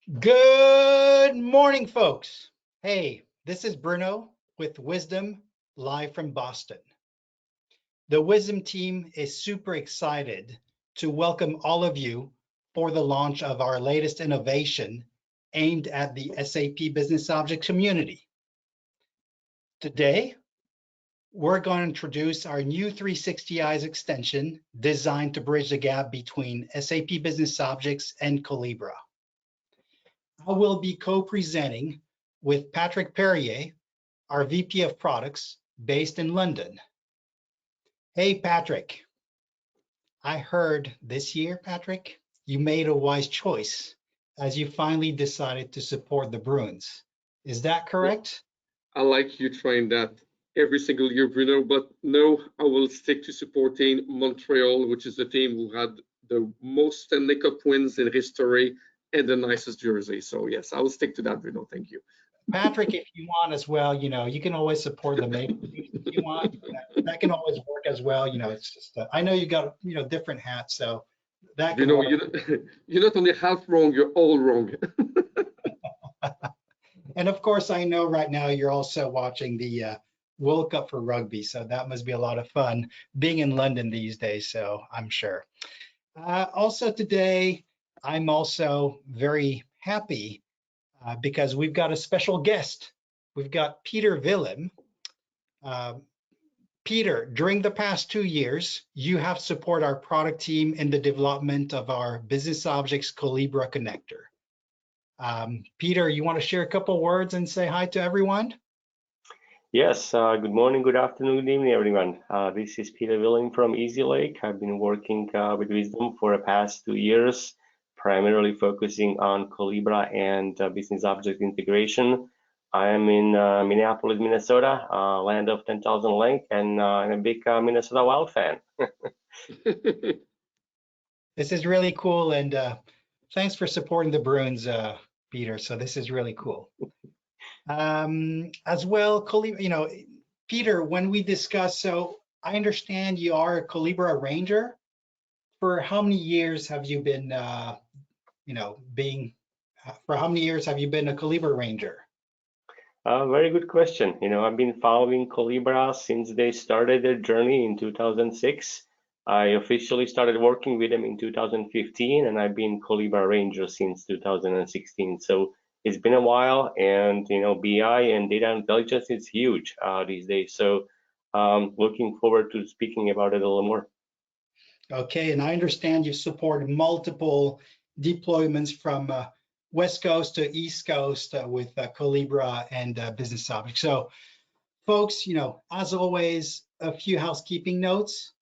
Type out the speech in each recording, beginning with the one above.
Good morning, folks. Hey, this is Bruno with Wiiisdom live from Boston. The Wiiisdom team is super excited to welcome all of you for the launch of our latest innovation aimed at the SAP Business Object community. Today, we're going to introduce our new 360 Eyes extension designed to bridge the gap between SAP Business Objects and Collibra. I will be co-presenting with Patrick Perrier, our VP of Products based in London. Hey, Patrick, I heard this year, Patrick, you made a wise choice as you finally decided to support the Bruins. Is that correct? I like you trying that every single year, Bruno, but no, I will stick to supporting Montreal, which is the team who had the most Stanley Cup wins in history and the nicest jersey. So yes, I will stick to that, Bruno. Thank you. Patrick, if you want as well, you can always support the Maple Leafs if you want. That can always work as well. It's just, I know you got, different hats, so that can Bruno, work. you're not only half wrong, you're all wrong. And of course, I know right now you're also watching the World Cup for rugby, so that must be a lot of fun being in London these days, so I'm sure. Also today, I'm also very happy because we've got a special guest. We've got Peter Willem. Peter, during the past 2 years, you have supported our product team in the development of our Business Objects Collibra connector. Peter, you want to share a couple words and say hi to everyone? Yes, good morning, good afternoon, good evening, everyone. This is Peter Willem from Easy Lake. I've been working with Wiiisdom for the past 2 years, primarily focusing on Collibra and business object integration. I am in Minneapolis, Minnesota, land of 10,000 lake, and I'm a big Minnesota Wild fan. This is really cool, and thanks for supporting the Bruins, Peter. So this is really cool. As well, Peter, when we discuss, so I understand you are a Collibra Ranger. For how many years have you been, for how many years have you been a Collibra Ranger? Very good question. I've been following Collibra since they started their journey in 2006. I officially started working with them in 2015, and I've been Collibra Ranger since 2016. So it's been a while, and BI and data intelligence is huge these days. So looking forward to speaking about it a little more. Okay, and I understand you support multiple deployments from West Coast to East Coast with Collibra and Business Objects. So, folks, as always, a few housekeeping notes.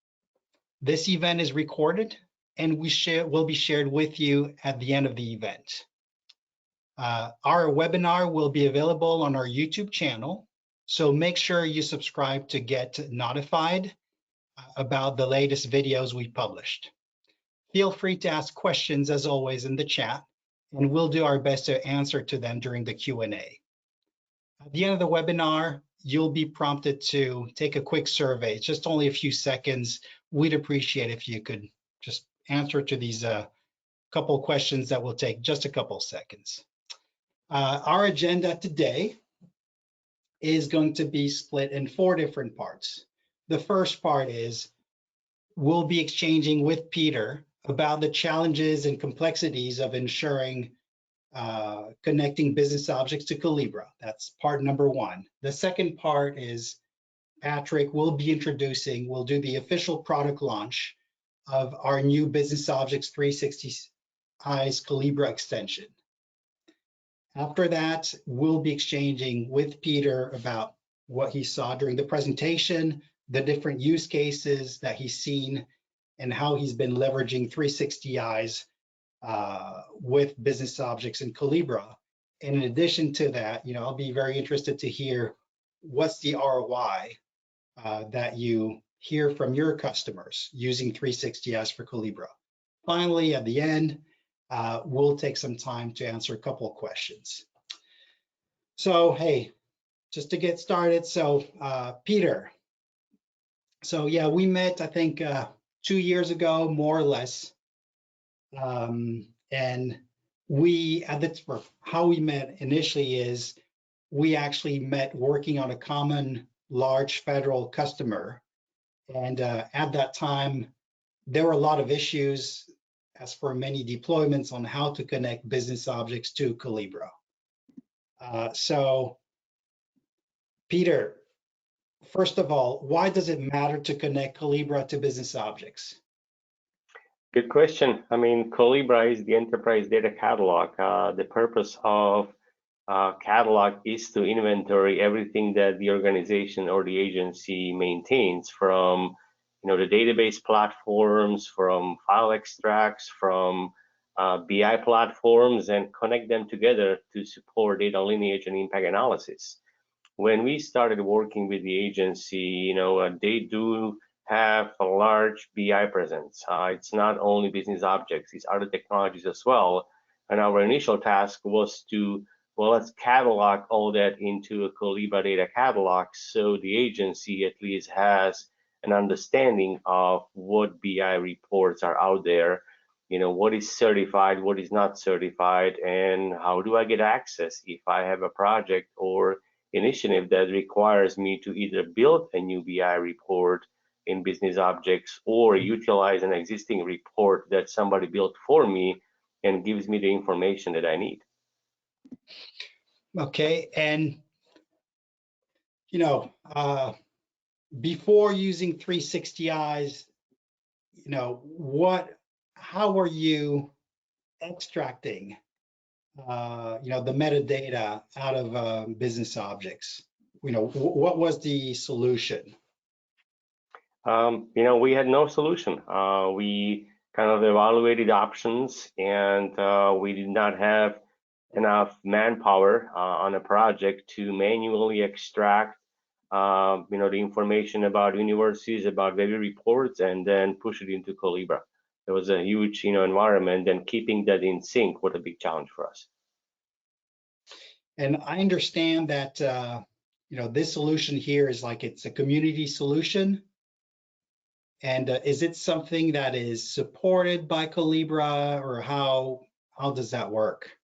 This event is recorded and will be shared with you at the end of the event. Our webinar will be available on our YouTube channel, so make sure you subscribe to get notified about the latest videos we published. Feel free to ask questions as always in the chat, and we'll do our best to answer to them during the Q&A. At the end of the webinar, you'll be prompted to take a quick survey. It's just only a few seconds. We'd appreciate if you could just answer to these couple questions that will take just a couple seconds. Our agenda today is going to be split in 4 different parts. The first part is we'll be exchanging with Peter about the challenges and complexities of ensuring connecting business objects to Collibra. That's part number 1. The second part is Patrick will be introducing, we'll do the official product launch of our new Business Objects 360 Eyes Collibra extension. After that, we'll be exchanging with Peter about what he saw during the presentation, the different use cases that he's seen, and how he's been leveraging 360 Eyes with business objects in Collibra. And in addition to that, I'll be very interested to hear what's the ROI that you hear from your customers using 360 Eyes for Collibra. Finally, at the end, we'll take some time to answer a couple of questions. So, hey, just to get started, so Peter, so yeah, we met, I think, 2 years ago, more or less. And how we met initially is we actually met working on a common large federal customer. And at that time, there were a lot of issues, as for many deployments, on how to connect business objects to Collibra. So, Peter, first of all, why does it matter to connect Collibra to business objects? Good question. I mean, Collibra is the enterprise data catalog. The purpose of catalog is to inventory everything that the organization or the agency maintains, from the database platforms, from file extracts, from BI platforms, and connect them together to support data lineage and impact analysis. When we started working with the agency, they do have a large BI presence. It's not only business objects, it's other technologies as well. And our initial task was to, well, let's catalog all that into a Collibra data catalog, so the agency at least has an understanding of what BI reports are out there, what is certified, what is not certified, and how do I get access if I have a project or initiative that requires me to either build a new BI report in business objects or utilize an existing report that somebody built for me and gives me the information that I need. Okay, and before using 360 Eyes, how are you extracting the metadata out of business objects? What was the solution? We had no solution. We kind of evaluated options, and we did not have enough manpower on a project to manually extract the information about universities, about baby reports, and then push it into Collibra. There was a huge environment, and keeping that in sync was a big challenge for us. And I understand that this solution here is it's a community solution. And is it something that is supported by Collibra, or how does that work?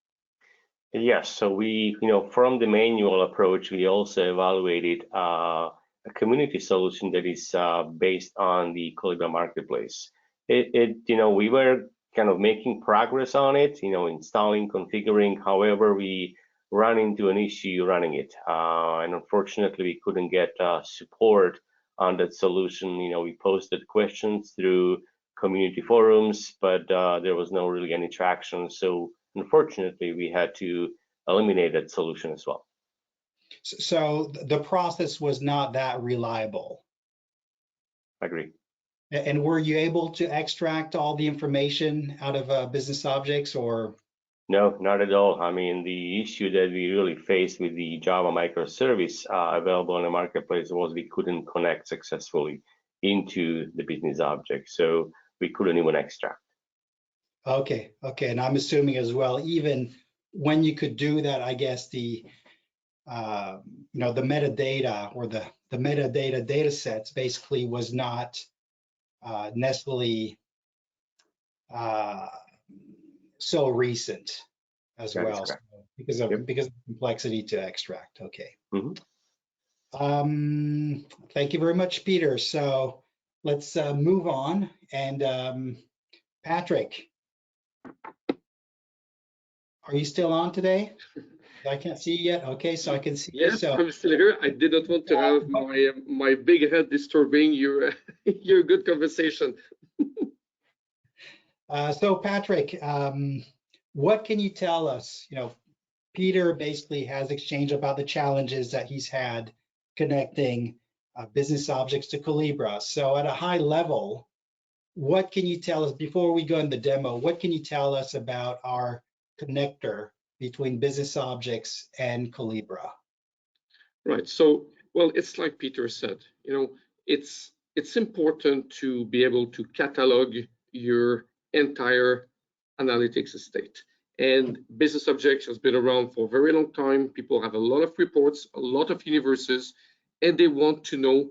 Yes, so we, from the manual approach, we also evaluated a community solution that is based on the Collibra marketplace. We were kind of making progress on it, installing, configuring. However, we ran into an issue running it, and unfortunately, we couldn't get support on that solution. We posted questions through community forums, but there was no really any traction. So unfortunately, we had to eliminate that solution as well. So the process was not that reliable. Agree. And were you able to extract all the information out of business objects, or? No, not at all. I mean, the issue that we really faced with the Java microservice available in the marketplace was we couldn't connect successfully into the business object. So we couldn't even extract. Okay. And I'm assuming as well, even when you could do that, I guess the metadata or the metadata data sets basically was not necessarily so recent as well, so because of the complexity to extract. Okay. Thank you very much, Peter. So let's move on. And Patrick, are you still on today? I can't see you yet. Okay, so I can see you. Yes, I'm still here. I did not want to have my big head disturbing your good conversation. So Patrick, what can you tell us? Peter basically has exchanged about the challenges that he's had connecting business objects to Collibra. So at a high level, what can you tell us before we go in the demo? What can you tell us about our connector between business objects and Collibra? Right. So, well, it's like Peter said. It's important to be able to catalog your entire analytics estate. And business objects has been around for a very long time. People have a lot of reports, a lot of universes, and they want to know,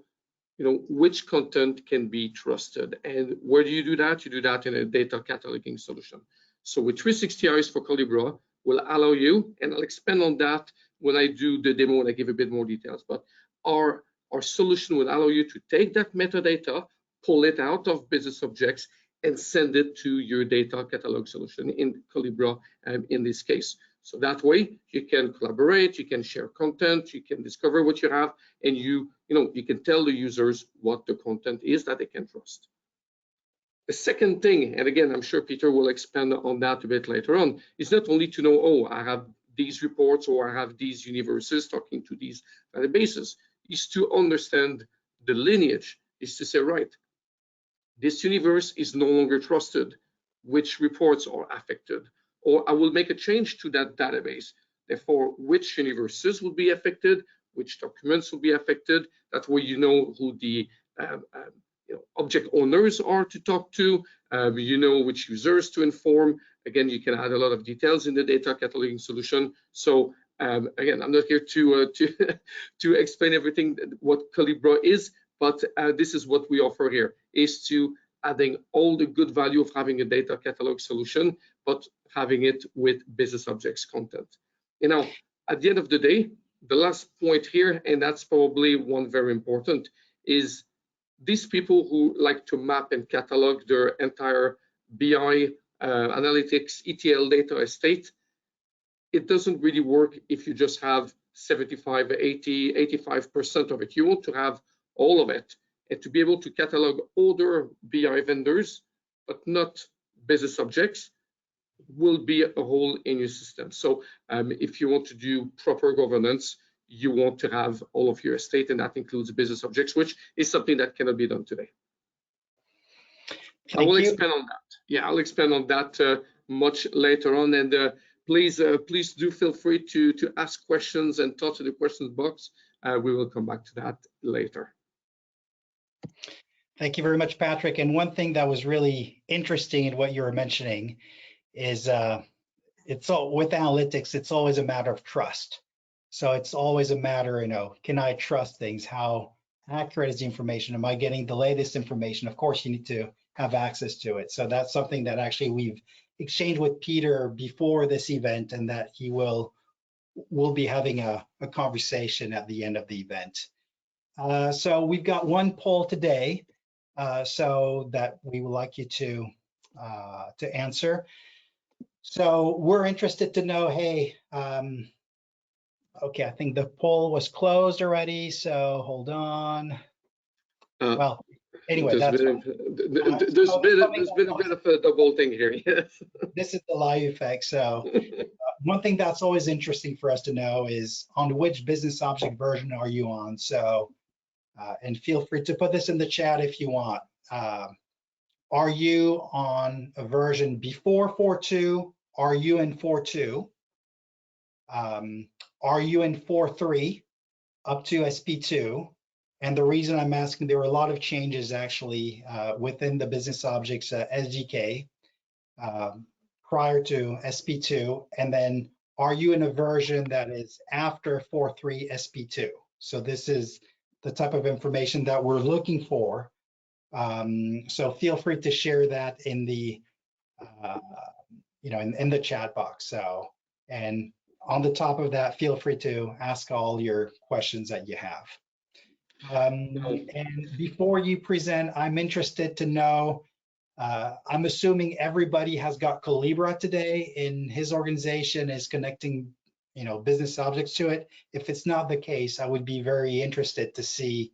which content can be trusted. And where do you do that? You do that in a data cataloging solution. So with 360 Eyes for Collibra will allow you, and I'll expand on that when I do the demo and I give a bit more details, but our solution will allow you to take that metadata, pull it out of business objects, and send it to your data catalog solution in Collibra in this case. So that way you can collaborate, you can share content, you can discover what you have, and you can tell the users what the content is that they can trust. The second thing, and again, I'm sure Peter will expand on that a bit later on, is not only to know, oh, I have these reports or I have these universes talking to these databases, is to understand the lineage, is to say, right, this universe is no longer trusted, which reports are affected, or I will make a change to that database. Therefore, which universes will be affected, which documents will be affected. That way you know who the object owners are to talk to, you know which users to inform. Again, you can add a lot of details in the data cataloging solution. So again, I'm not here to explain everything what Collibra is, but this is what we offer here, is to adding all the good value of having a data catalog solution, but having it with business objects content. At the end of the day, the last point here, and that's probably one very important, is these people who like to map and catalog their entire BI analytics ETL data estate, it doesn't really work if you just have 75, 80, 85% of it. You want to have all of it, and to be able to catalog other BI vendors, but not business objects, will be a hole in your system. So if you want to do proper governance, you want to have all of your estate, and that includes business objects, which is something that cannot be done today. I will expand on that. Yeah, I'll expand on that much later on. And please do feel free to ask questions and talk to the questions box. We will come back to that later. Thank you very much, Patrick. And one thing that was really interesting in what you were mentioning is it's all with analytics, it's always a matter of trust. So it's always a matter, can I trust things? How accurate is the information? Am I getting the latest information? Of course, you need to have access to it. So that's something that actually we've exchanged with Peter before this event, and that we'll be having a conversation at the end of the event. So we've got one poll today, so that we would like you to answer. So we're interested to know, hey, okay, I think the poll was closed already, so hold on. Well, anyway, there's been a bit of a double thing here. Yes. This is the live effect. So one thing that's always interesting for us to know is on which business object version are you on? So, and feel free to put this in the chat if you want. Are you on a version before 4.2? Are you in 4.2? Are you in 4.3 up to SP2? And the reason I'm asking, there were a lot of changes actually within the business objects SDK prior to SP2. And then are you in a version that is after 4.3 SP2? So this is the type of information that we're looking for. So feel free to share that in the in the chat box. So, and on the top of that, feel free to ask all your questions that you have. And before you present, I'm interested to know, I'm assuming everybody has got Collibra today in his organization, is connecting, business objects to it. If it's not the case, I would be very interested to see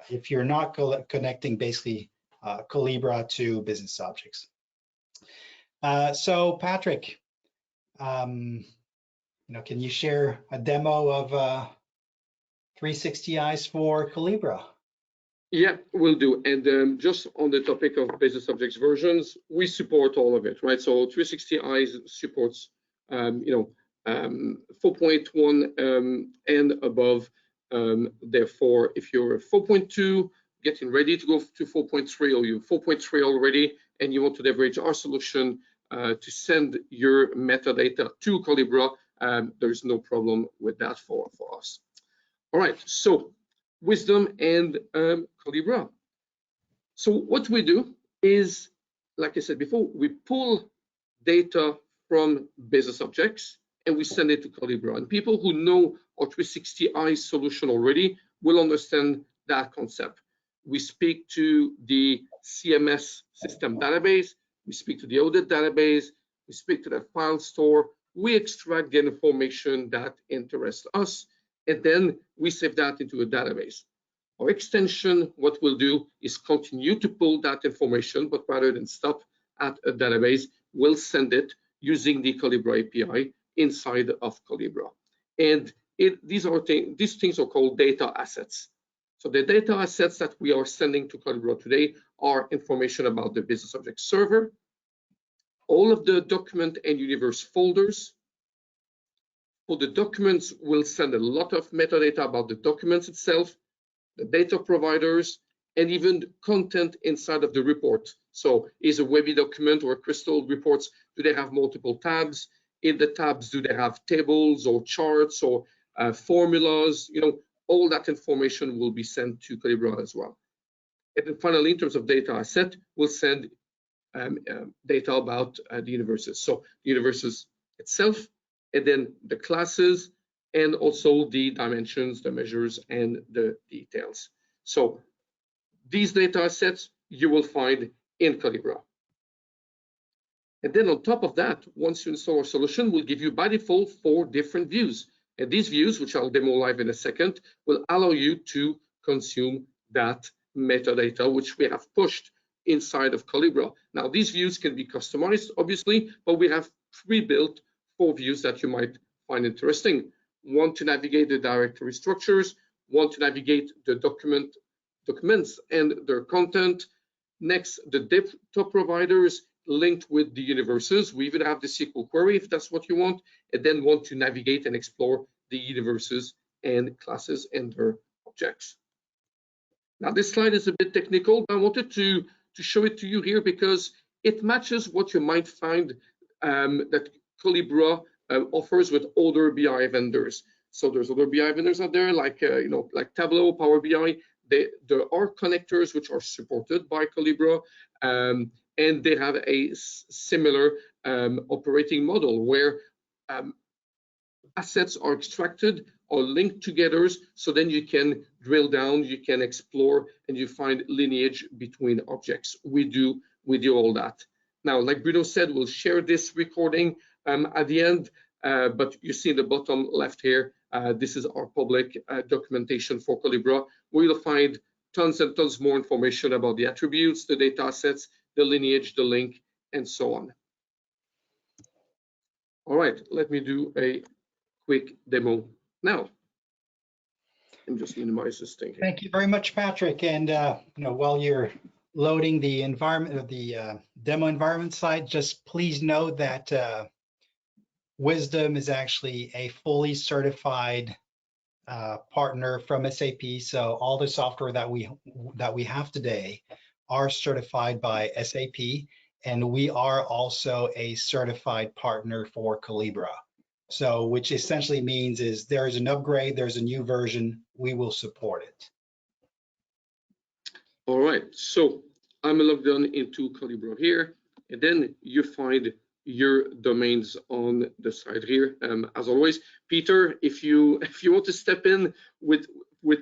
if you're not connecting basically Collibra to business objects. So Patrick, can you share a demo of 360 Eyes for Collibra? Yeah, will do. And just on the topic of business objects versions, we support all of it, right? So 360 Eyes supports, 4.1 and above. Therefore, if you're 4.2, getting ready to go to 4.3, or you're 4.3 already, and you want to leverage our solution to send your metadata to Collibra, there's no problem with that for us. All right, so Wiiisdom and Collibra. So what we do is like I said before, we pull data from business objects and we send it to Collibra. And people who know our 360i solution already will understand that concept. We speak to the CMS system database, we speak to the audit database, we speak to the file store, we extract the information that interests us, and then we save that into a database. Our extension, what we'll do is continue to pull that information, but rather than stop at a database, we'll send it using the Collibra API inside of Collibra. And these things are called data assets. So the data assets that we are sending to Collibra today are information about the business object server, all of the document and universe folders. For the documents, we'll send a lot of metadata about the documents itself, the data providers, and even content inside of the report. So is a Webby document or a Crystal reports, do they have multiple tabs? In the tabs, do they have tables or charts or formulas? You know, all that information will be sent to Collibra as well. And then finally, in terms of data asset, we'll send data about the universes. So the universes itself, and then the classes, and also the dimensions, the measures, and the details. So these data assets you will find in Collibra. And then on top of that, once you install our solution, we'll give you by default 4 different views. And these views, which I'll demo live in a second, will allow you to consume that metadata, which we have pushed inside of Collibra. Now, these views can be customized, obviously, but we have pre-built 4 views that you might find interesting. One to navigate the directory structures, one to navigate the documents and their content. Next, the data providers linked with the universes. We even have the SQL query if that's what you want, and then want to navigate and explore the universes and classes and their objects. Now, this slide is a bit technical, but I wanted to show it to you here because it matches what you might find that Collibra offers with other BI vendors. So there's other BI vendors out there like like Tableau, Power BI. There are connectors which are supported by Collibra, and they have a similar operating model where assets are extracted or linked together, so then you can drill down, you can explore, and you find lineage between objects. We do all that. Now, like Bruno said, we'll share this recording at the end, but you see in the bottom left here, this is our public documentation for Collibra, where you'll find tons and tons more information about the attributes, the data assets, the lineage, the link, and so on. All right, let me do a quick demo now. And just minimize this thing here. Thank you very much, Patrick. And while you're loading the environment of the demo environment site, just please note that Wiiisdom is actually a fully certified partner from SAP. So all the software that we have today are certified by SAP, and we are also a certified partner for Collibra. So which essentially means is there's an upgrade, there's a new version, we will support it. All right, so I'm logged on into Collibra here, and then you find your domains on the side here. As always, Peter, if you want to step in with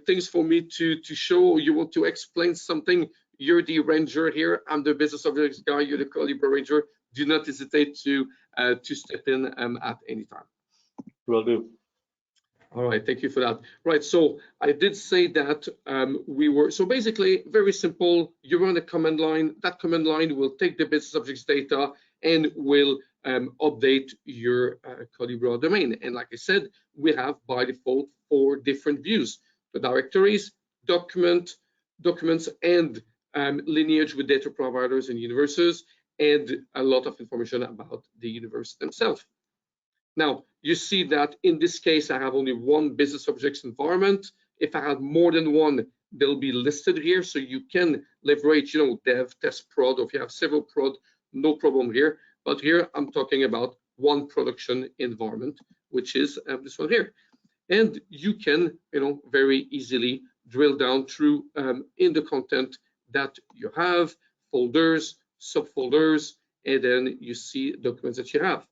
things for me to show, or you want to explain something, you're the ranger here. I'm the business objects guy. You're the Collibra ranger. Do not hesitate to step in at any time. Will do. All right, thank you for that. Right, so I did say that so basically very simple. You run a command line. That command line will take the business objects data and will update your Collibra domain. And like I said, we have by default 4 different views: the directories, documents, and lineage with data providers and universes, and a lot of information about the universe themselves. Now, you see that in this case, I have only 1 business objects environment. If I have more than 1, they'll be listed here. So you can leverage, dev, test, prod, or if you have several prod, no problem here. But here I'm talking about 1 production environment, which is this one here. And you can, very easily drill down through in the content that you have, folders, subfolders, and then you see documents that you have.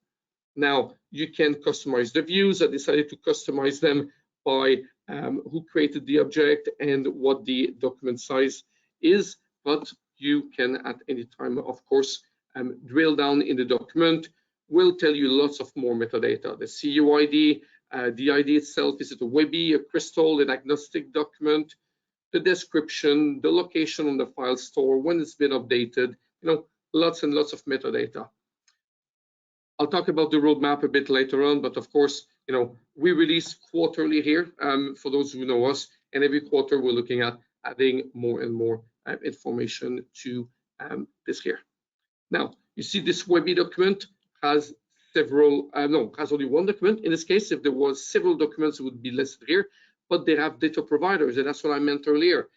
Now, you can customize the views. I decided to customize them by who created the object and what the document size is, but you can at any time, of course, drill down in the document. Will tell you lots of more metadata. The CUID, the ID itself, is it a WebI, a Crystal, an agnostic document, the description, the location on the file store, when it's been updated, lots and lots of metadata. I'll talk about the roadmap a bit later on, but of course, we release quarterly here for those who know us, and every quarter we're looking at adding more and more information to this here. Now, you see this WebI document has several, has only one document. In this case, if there was several documents, it would be listed here, but they have data providers, and that's what I meant earlier.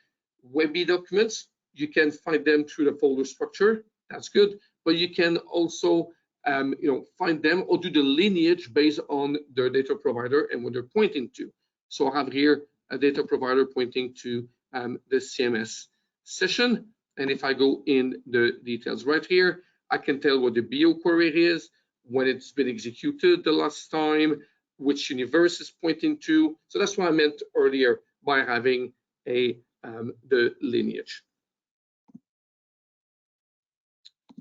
WebI documents, you can find them through the folder structure. That's good, but you can also find them or do the lineage based on their data provider and what they're pointing to. So I have here a data provider pointing to the CMS session. And if I go in the details right here, I can tell what the BO query is, when it's been executed the last time, which universe is pointing to. So that's what I meant earlier by having the lineage.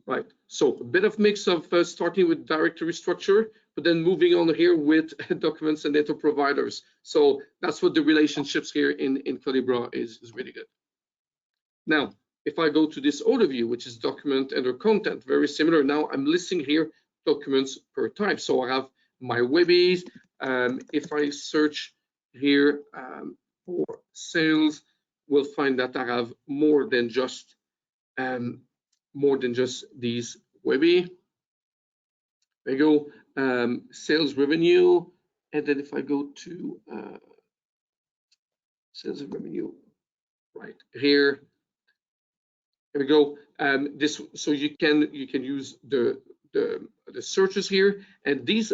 Right, so a bit of mix of starting with directory structure, but then moving on here with documents and data providers. So that's what the relationships here in Collibra is really good. Now, if I go to this overview, which is document and content, very similar. Now I'm listing here documents per type. So I have my WebIs. If I search here for sales, we'll find that I have more than just these WebI. There you go, sales revenue, and then if I go to sales revenue, right here, we go. So you can use the searches here, and this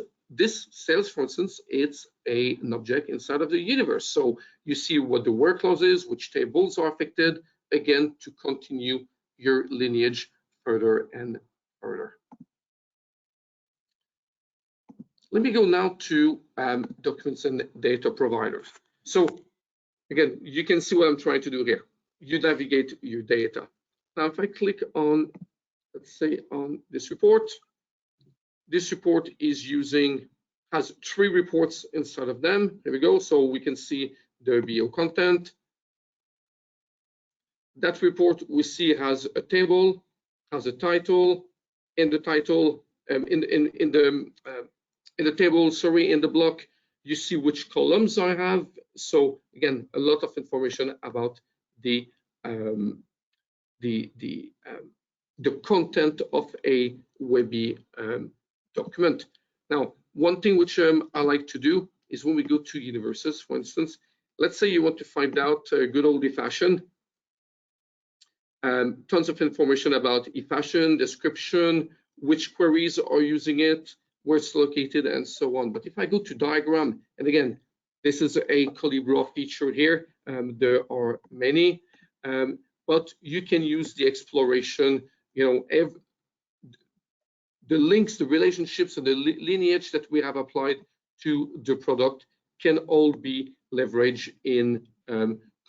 sales, for instance, it's an object inside of the universe. So you see what the word clause is, which tables are affected, again, to continue your lineage further and further. Let me go now to documents and data providers. So again, you can see what I'm trying to do here. You navigate your data. Now, if I click on, let's say, on this report has 3 reports inside of them. There we go. So we can see the BO content. That report we see has a table, has a title. In the title, in the table, sorry, in the block, you see which columns I have. So again, a lot of information about the content of a WebI document. Now, one thing which I like to do is when we go to universes, for instance, let's say you want to find out good old eFashion, tons of information about eFashion, description, which queries are using it, where it's located, and so on. But if I go to diagram, and again, this is a Collibra feature here, there are many, but you can use the exploration, the links, the relationships, and the lineage that we have applied to the product can all be leveraged in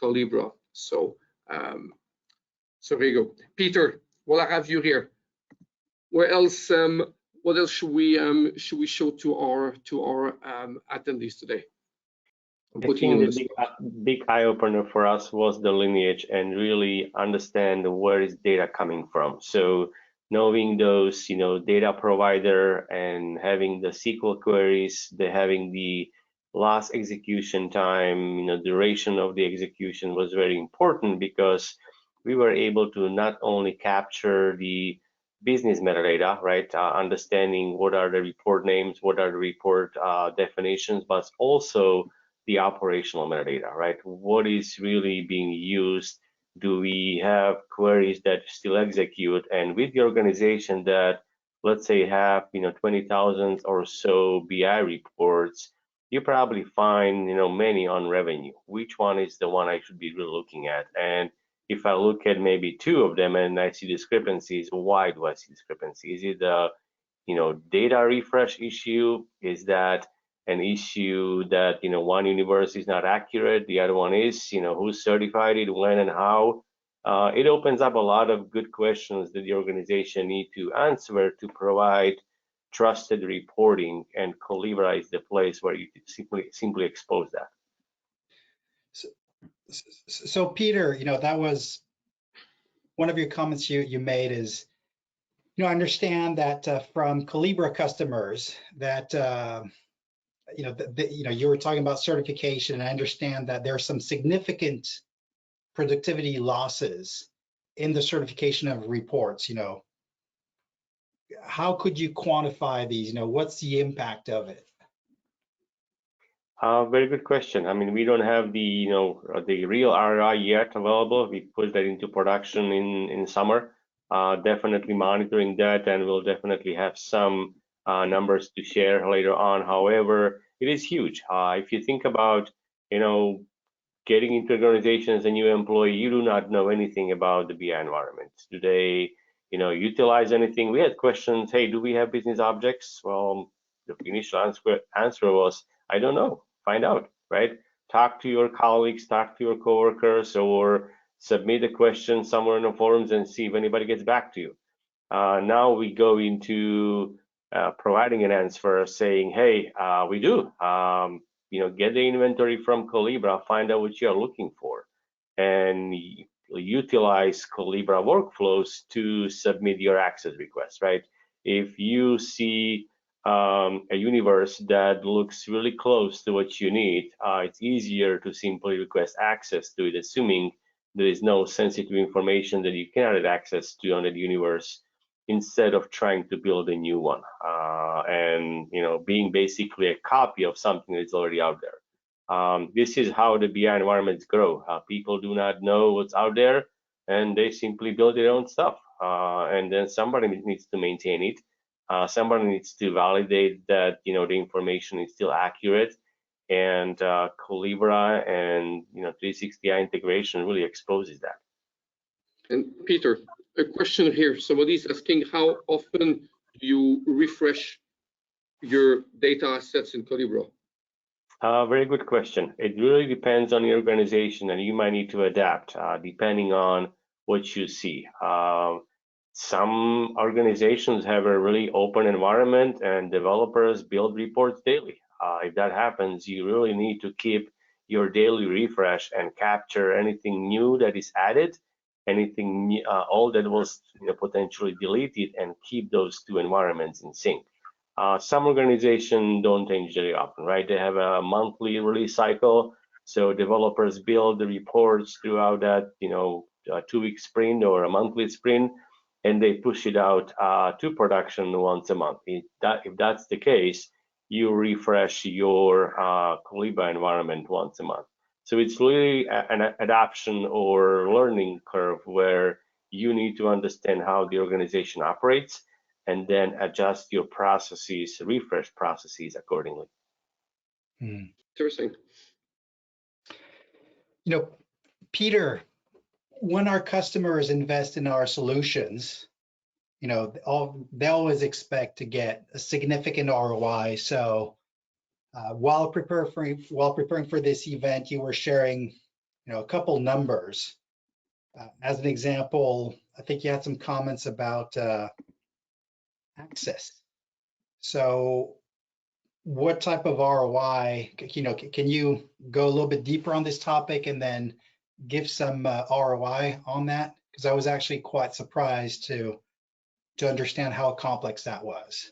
Collibra. So, so there you go. Peter, while I have you here, where else? What else should we show to our attendees today? I think the big eye opener for us was the lineage and really understand where is data coming from. So knowing those, data provider and having the SQL queries, having the last execution time, duration of the execution was very important because we were able to not only capture the business metadata, right? Understanding what are the report names, what are the report definitions, but also the operational metadata, right? What is really being used? Do we have queries that still execute? And with the organization that, let's say, have 20,000 or so BI reports, you probably find many on revenue. Which one is the one I should be really looking at? And if I look at maybe 2 of them and I see discrepancies, why do I see discrepancies? Is it the data refresh issue? Is that an issue that one universe is not accurate, the other one is? Who certified it, when, and how? It opens up a lot of good questions that the organization need to answer to provide trusted reporting, and Collibra is the place where you simply expose that. So Peter, that was one of your comments you made is, understand that from Collibra customers that you were talking about certification, and I understand that there are some significant productivity losses in the certification of reports. How could you quantify these? What's the impact of it? Very good question. I mean, we don't have the the real ROI yet available. We put that into production in summer. Definitely monitoring that, and we'll definitely have some numbers to share later on. However, it is huge. If you think about getting into an organization as a new employee, you do not know anything about the BI environment. Do they utilize anything? We had questions. Hey, do we have business objects? Well, the initial answer was, I don't know. Find out, right? Talk to your colleagues, talk to your coworkers, or submit a question somewhere in the forums and see if anybody gets back to you. Now we go into providing an answer saying, hey, we do. Get the inventory from Collibra, find out what you're looking for, and utilize Collibra workflows to submit your access request, right? If you see a universe that looks really close to what you need, it's easier to simply request access to it, assuming there is no sensitive information that you cannot have access to on that universe, instead of trying to build a new one and being basically a copy of something that's already out there. This is how the BI environments grow. People do not know what's out there, and they simply build their own stuff, and then somebody needs to maintain it. Somebody needs to validate that the information is still accurate, and Collibra and 360i integration really exposes that. And Peter, a question here. Somebody's asking, how often do you refresh your data assets in Collibra? Very good question. It really depends on the organization, and you might need to adapt depending on what you see. Some organizations have a really open environment and developers build reports daily. If that happens, you really need to keep your daily refresh and capture anything new that is added, anything new, all that was potentially deleted, and keep those two environments in sync. Some organizations don't change very often, right? They have a monthly release cycle, so developers build the reports throughout that 2-week sprint or a monthly sprint, and they push it out to production once a month. If that's the case, you refresh your Collibra environment once a month. So it's really an adoption or learning curve where you need to understand how the organization operates and then adjust your processes, refresh processes accordingly. Interesting. Peter, when our customers invest in our solutions, they always expect to get a significant ROI. So while preparing for this event, you were sharing, a couple numbers. As an example, I think you had some comments about access. So what type of ROI, can you go a little bit deeper on this topic and then give some ROI on that? Because I was actually quite surprised to understand how complex that was.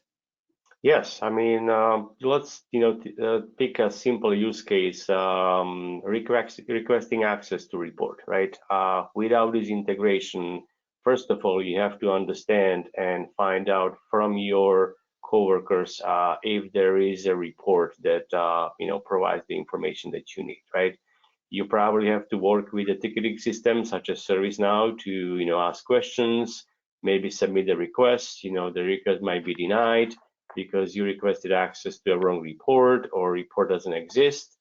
Yes, I mean, let's pick a simple use case, requesting access to report, right? Without this integration, first of all, you have to understand and find out from your coworkers if there is a report that provides the information that you need, right? You probably have to work with a ticketing system such as ServiceNow to ask questions, maybe submit a request. The request might be denied because you requested access to a wrong report or report doesn't exist.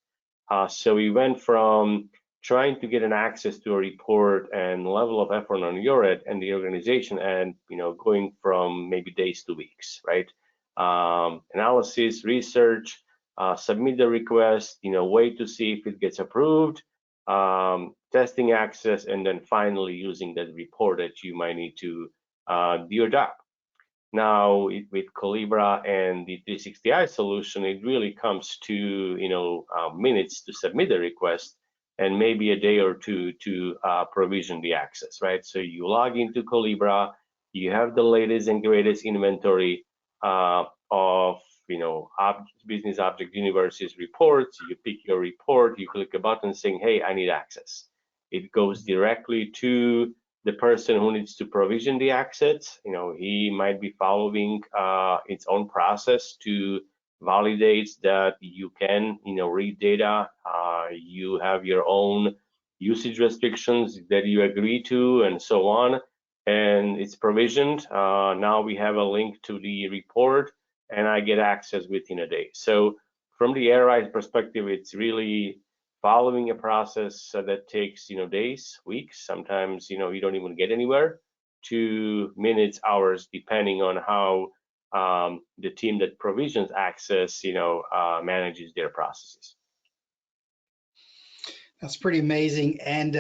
So we went from trying to get an access to a report and level of effort on your end and the organization, and going from maybe days to weeks, right? Analysis, research, submit the request, wait to see if it gets approved, testing access, and then finally using that report that you might need to do your job. Now, with Collibra and the 360i solution, it really comes to minutes to submit the request, and maybe a day or two to provision the access, right? So you log into Collibra, you have the latest and greatest inventory of business object universes reports. You pick your report, you click a button saying, hey, I need access. It goes directly to the person who needs to provision the access. He might be following its own process to validate that you can read data. You have your own usage restrictions that you agree to, and so on, and it's provisioned. Now we have a link to the report, and I get access within a day. So from the AirEye perspective, it's really following a process that takes days, weeks, sometimes you don't even get anywhere, to minutes, hours, depending on how the team that provisions access manages their processes. That's pretty amazing. And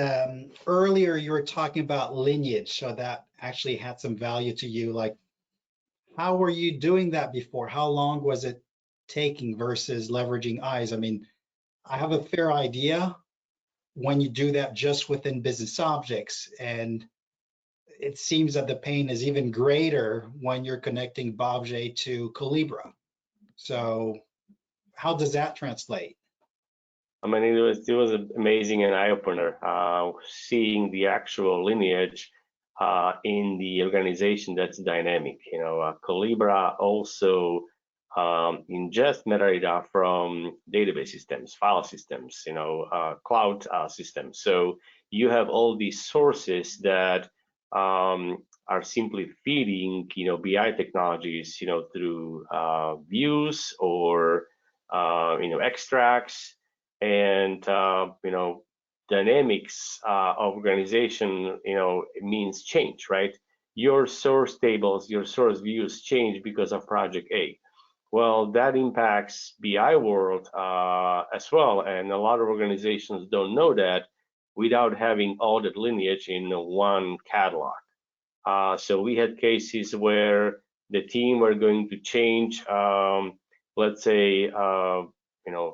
earlier you were talking about lineage, so that actually had some value to you. Like, how were you doing that before? How long was it taking versus leveraging eyes? I mean, I have a fair idea when you do that just within business objects, and it seems that the pain is even greater when you're connecting Bobjet to Collibra. So how does that translate? I mean, it was amazing and eye-opener seeing the actual lineage in the organization that's dynamic. Collibra also ingest metadata from database systems, file systems, cloud systems. So you have all these sources that are simply feeding, BI technologies, through views or extracts, and dynamics of organization, it means change, right? Your source tables, your source views change because of project A. Well, that impacts BI world as well, and a lot of organizations don't know that without having all that lineage in one catalog. So we had cases where the team were going to change, let's say,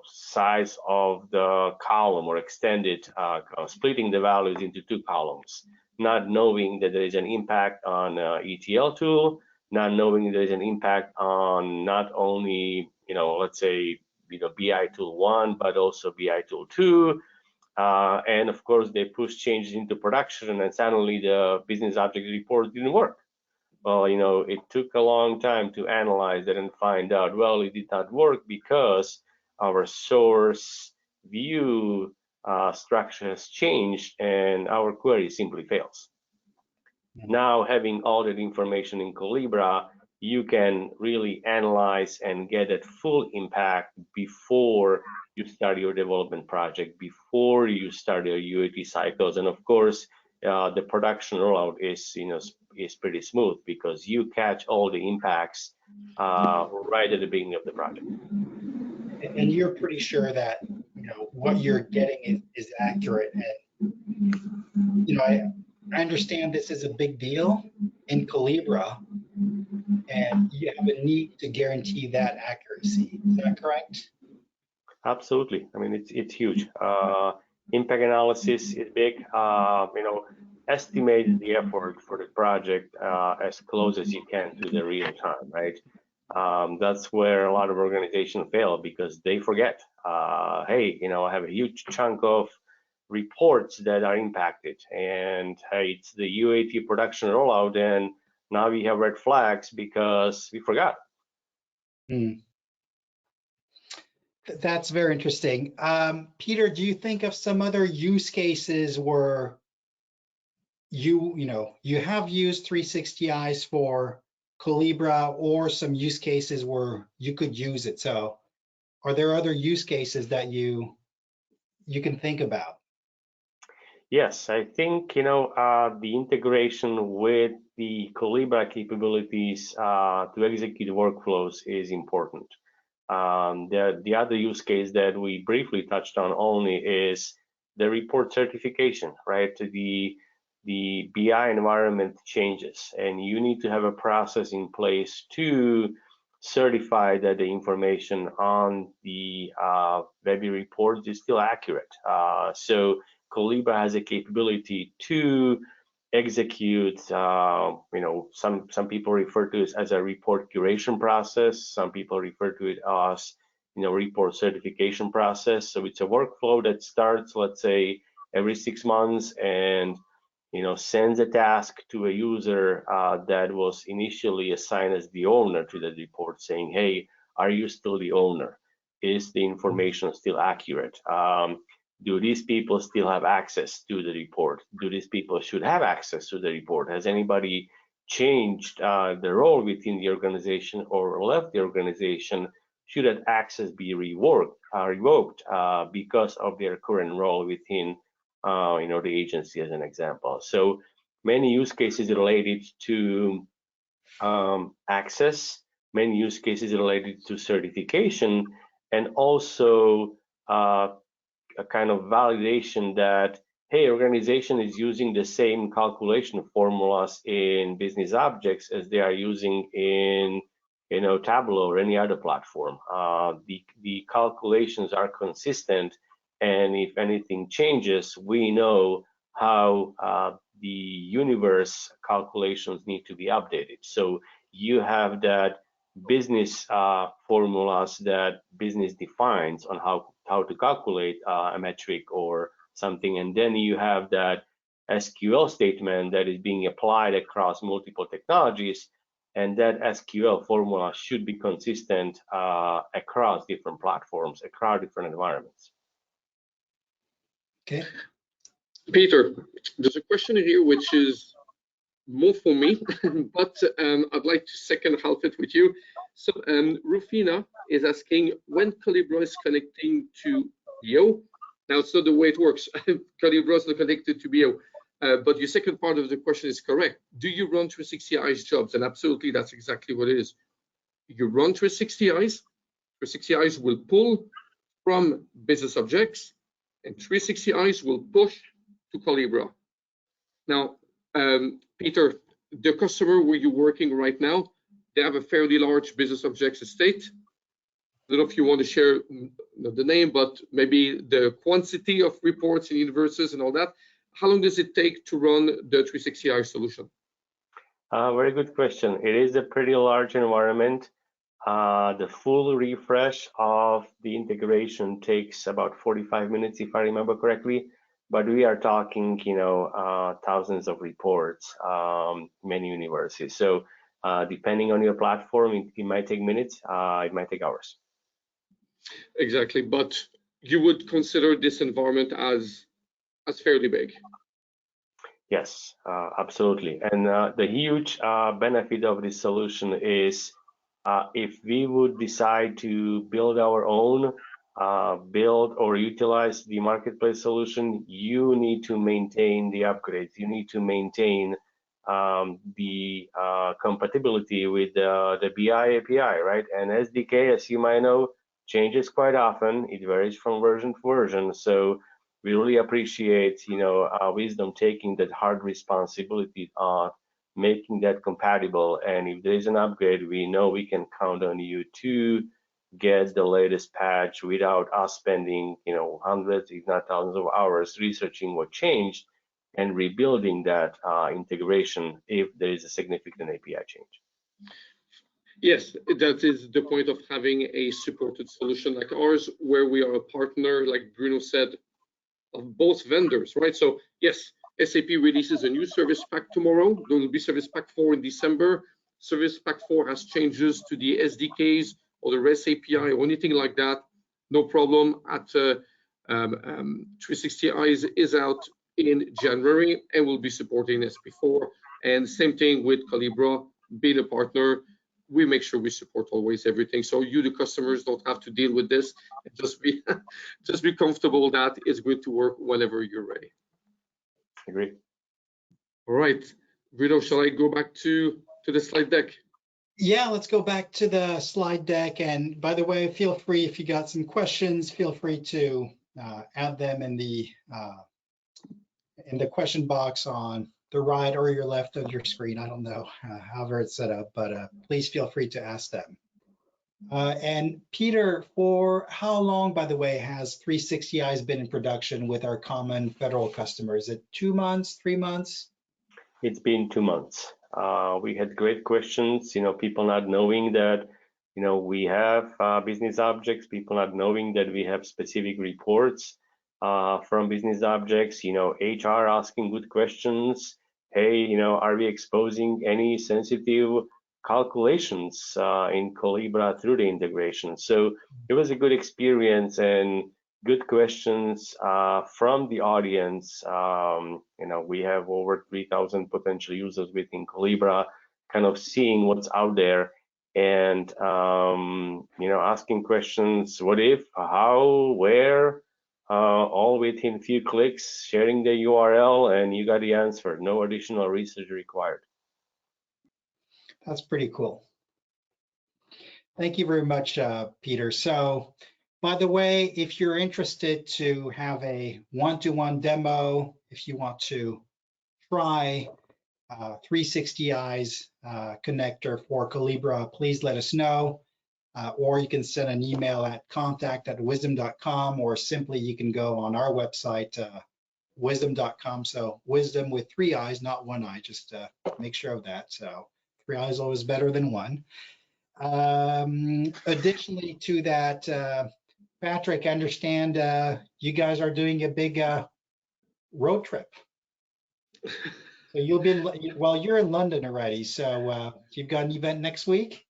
size of the column, or extend it, splitting the values into two columns, not knowing that there is an impact on ETL tool, not knowing there is an impact on not only, let's say, BI tool 1, but also BI tool 2. And of course, they push changes into production, and suddenly the business object report didn't work. Well, it took a long time to analyze that and find out, well, it did not work because our source view structure has changed and our query simply fails. Now, having all that information in Collibra, you can really analyze and get that full impact before you start your development project, before you start your UAT cycles. And of course, the production rollout is pretty smooth because you catch all the impacts right at the beginning of the project. And you're pretty sure that what you're getting is accurate. And I understand this is a big deal in Collibra, and you have a need to guarantee that accuracy. Is that correct? Absolutely. I mean, it's huge. Impact analysis is big. Estimate the effort for the project as close as you can to the real time, right? That's where a lot of organizations fail because they forget. Hey, I have a huge chunk of reports that are impacted, and hey, it's the UAT production rollout, and now we have red flags because we forgot. That's very interesting. Peter, do you think of some other use cases where you have used 360 for Collibra, or some use cases where you could use it? So are there other use cases that you can think about? Yes, I think the integration with the Collibra capabilities to execute workflows is important. The other use case that we briefly touched on only is the report certification, right? The BI environment changes, and you need to have a process in place to certify that the information on the Webby report is still accurate. So Collibra has a capability to execute, some people refer to it as a report curation process. Some people refer to it as, report certification process. So it's a workflow that starts, let's say, every 6 months and, sends a task to a user that was initially assigned as the owner to the report, saying, hey, are you still the owner? Is the information still accurate? Do these people still have access to the report? Do these people should have access to the report? Has anybody changed the role within the organization or left the organization? Should that access be revoked because of their current role within, the agency, as an example? So many use cases related to access, many use cases related to certification, and also a kind of validation that, hey, organization is using the same calculation formulas in business objects as they are using in Tableau or any other platform. The calculations are consistent, and if anything changes, we know how the universe calculations need to be updated. So you have that business formulas that business defines on how to calculate a metric or something, and then you have that SQL statement that is being applied across multiple technologies, and that SQL formula should be consistent across different platforms, across different environments. Okay. Peter, there's a question here which is more for me, but I'd like to second half it with you. So Rufina is asking when Collibra is connecting to BO. Now it's not the way it works. Collibra is not connected to BO, but your second part of the question is correct. Do you run 360i's jobs? And absolutely, that's exactly what it is. You run 360i's. 360i's will pull from business objects, and 360i's will push to Collibra. Now, Peter, the customer where you're working right now, they have a fairly large business objects estate. I don't know if you want to share the name, but maybe the quantity of reports and universes and all that. How long does it take to run the 360i solution? Very good question. It is a pretty large environment. The full refresh of the integration takes about 45 minutes, if I remember correctly. But we are talking, thousands of reports, many universes. So depending on your platform, it might take minutes, it might take hours. Exactly, but you would consider this environment as fairly big. Yes, absolutely. And the huge benefit of this solution is if we would decide to build our own, build or utilize the marketplace solution, you need to maintain the upgrades. You need to maintain the compatibility with the BI API, right? And SDK, as you might know, changes quite often. It varies from version to version. So we really appreciate, Wiiisdom taking that hard responsibility on making that compatible. And if there is an upgrade, we know we can count on you to get the latest patch without us spending, hundreds, if not thousands of hours researching what changed and rebuilding that integration if there is a significant API change. Yes, that is the point of having a supported solution like ours, where we are a partner, like Bruno said, of both vendors, right? So yes, SAP releases a new service pack tomorrow. There will be service pack 4 in December. Service pack 4 has changes to the SDKs or the REST API or anything like that. No problem. At 360i is out in January and will be supporting SP4. And same thing with Collibra, being a partner. We make sure we support always everything, so you, the customers, don't have to deal with this. Just be comfortable that it's going to work whenever you're ready. Agree. All right, Bruno, shall I go back to the slide deck? Yeah, let's go back to the slide deck. And by the way, feel free, if you got some questions, feel free to add them in the question box on the right or your left of your screen. I don't know however it's set up, but please feel free to ask them. And Peter, for how long, by the way, has 360eyes been in production with our common federal customers? Is it 2 months, 3 months? It's been 2 months. We had great questions, people not knowing that, we have business objects, people not knowing that we have specific reports from business objects, HR asking good questions. Hey, are we exposing any sensitive calculations in Collibra through the integration? So it was a good experience and good questions from the audience. We have over 3,000 potential users within Collibra, kind of seeing what's out there and asking questions: what if, how, where, all within a few clicks, sharing the URL, and you got the answer. No additional research required. That's pretty cool. Thank you very much, Peter. So, by the way, if you're interested to have a one-to-one demo, if you want to try 360eyes connector for Collibra, please let us know. Or you can send an email at contact@wiiisdom.com, or simply you can go on our website, wiiisdom.com. So Wiiisdom with 3 eyes, not 1 eye, just make sure of that. So 3 eyes always better than 1. Additionally to that, Patrick, I understand you guys are doing a big road trip. So you'll be, well, you're in London already, so you've got an event next week?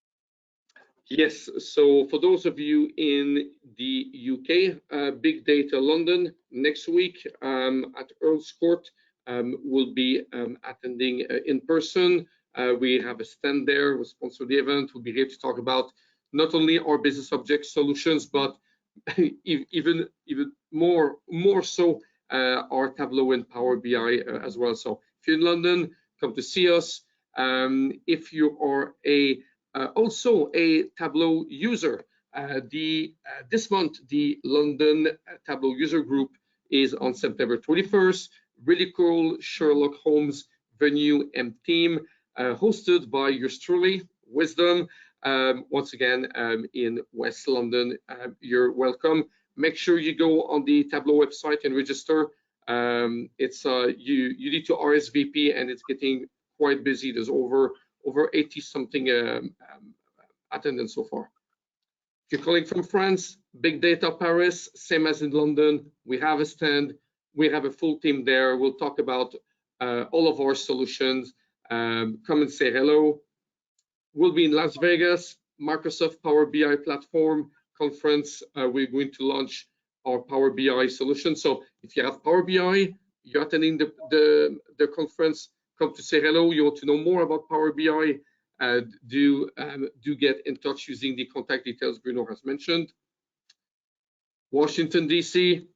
Yes, so for those of you in the UK, Big Data London next week at Earl's Court. We'll be attending in person. We have a stand there, we'll sponsor the event. We'll be here to talk about not only our business object solutions, but even more so our Tableau and Power BI as well. So if you're in London, come to see us. If you are also a Tableau user, this month the London Tableau user group is on September 21st. Really cool Sherlock Holmes venue and theme, hosted by yours truly, Wiiisdom. Once again, in West London. You're welcome. Make sure you go on the Tableau website and register. It's you need to RSVP, and it's getting quite busy. There's over 80 something attendance so far. If you're calling from France, Big Data Paris, same as in London. We have a stand. We have a full team there. We'll talk about all of our solutions. Come and say hello. We'll be in Las Vegas, Microsoft Power BI platform conference. We're going to launch our Power BI solution. So if you have Power BI, you're attending the conference, come to say hello. You want to know more about Power BI, do get in touch using the contact details Bruno has mentioned. Washington, DC.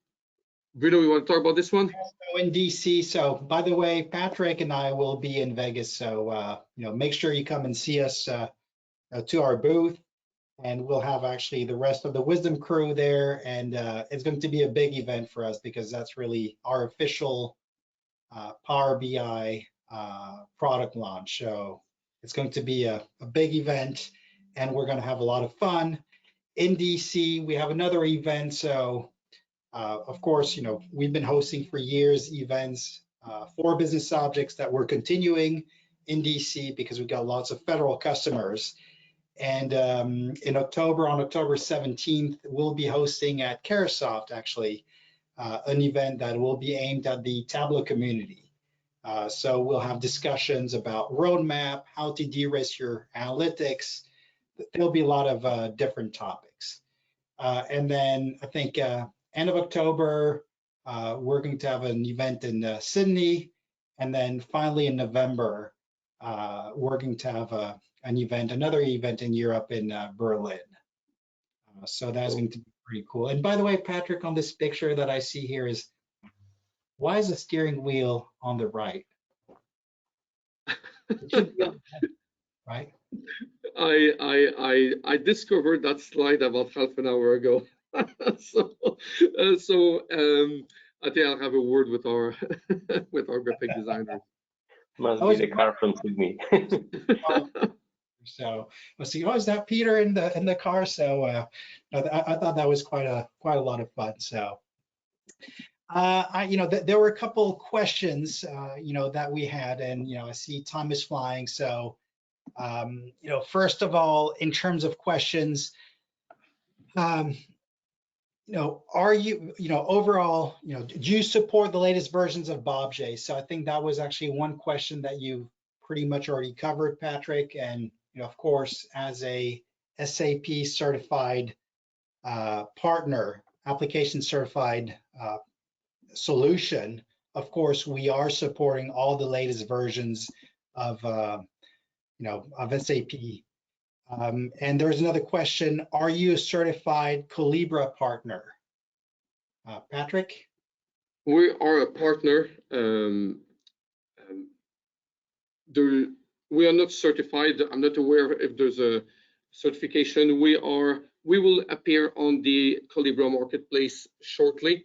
Bruno, you want to talk about this one? So in DC. So by the way, Patrick and I will be in Vegas. So make sure you come and see us to our booth, and we'll have actually the rest of the Wiiisdom crew there. And it's going to be a big event for us because that's really our official Power BI product launch. So it's going to be a big event, and we're going to have a lot of fun. In DC, we have another event. So of course, we've been hosting for years events for business objects that we're continuing in DC because we've got lots of federal customers. And in October, on October 17th, we'll be hosting at Caresoft, actually, an event that will be aimed at the Tableau community. So we'll have discussions about roadmap, how to de-risk your analytics. There'll be a lot of different topics. And then I think end of October, we're going to have an event in Sydney. And then finally in November, we're going to have another event in Europe in Berlin. So that's going to be pretty cool. And by the way, Patrick, on this picture that I see here is Why is the steering wheel on the right? It should be on the left, right? I discovered that slide about half an hour ago. So I think I'll have a word with our with our graphic designer. Must Oh, be is the it car from Sydney. So let's see. Oh, is that Peter in the car? So I thought that was quite a lot of fun. So there were a couple questions that we had, and I see time is flying. So first of all, in terms of questions, are you overall, do you support the latest versions of BobJ? So I think that was actually one question that you pretty much already covered, Patrick. And of course, as a SAP certified partner, application certified solution, of course, we are supporting all the latest versions of SAP. And there's another question: are you a certified Collibra partner? Patrick? We are a partner. We are not certified. I'm not aware if there's a certification. We will appear on the Collibra marketplace shortly.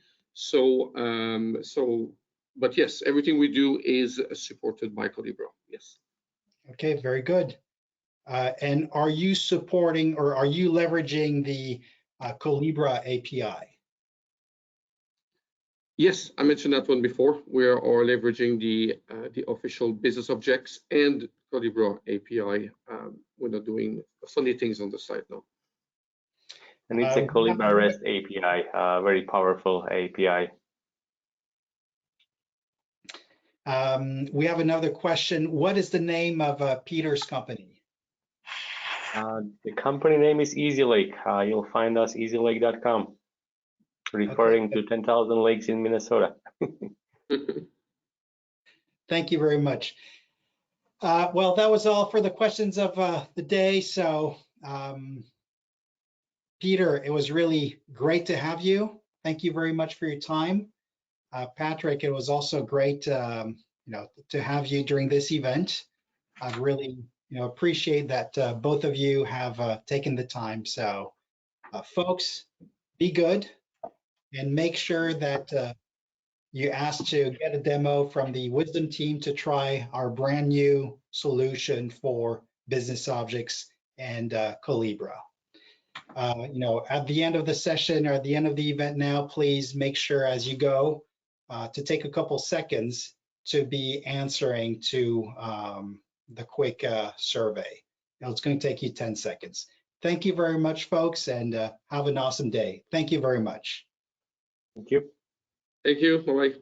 But yes, everything we do is supported by Collibra. Yes. Okay, very good. And are you supporting or are you leveraging the Collibra API? Yes, I mentioned that one before. We are leveraging the official business objects and Collibra API. We're not doing funny things on the site now. And it's a Collibra REST API, very powerful API. We have another question. What is the name of Peter's company? The company name is EasyLake. You'll find us easylake.com, referring to 10,000 lakes in Minnesota. Thank you very much. Well, that was all for the questions of the day. So, Peter, it was really great to have you. Thank you very much for your time. Patrick, it was also great, to have you during this event. I really, appreciate that both of you have taken the time. So, folks, be good and make sure that you ask to get a demo from the Wiiisdom team to try our brand new solution for business objects and Collibra. At the end of the session or at the end of the event now, please make sure as you go to take a couple seconds to be answering to the quick survey. It's going to take you 10 seconds. Thank you very much, folks, and have an awesome day. Thank you very much. Thank you. Thank you. Bye-bye.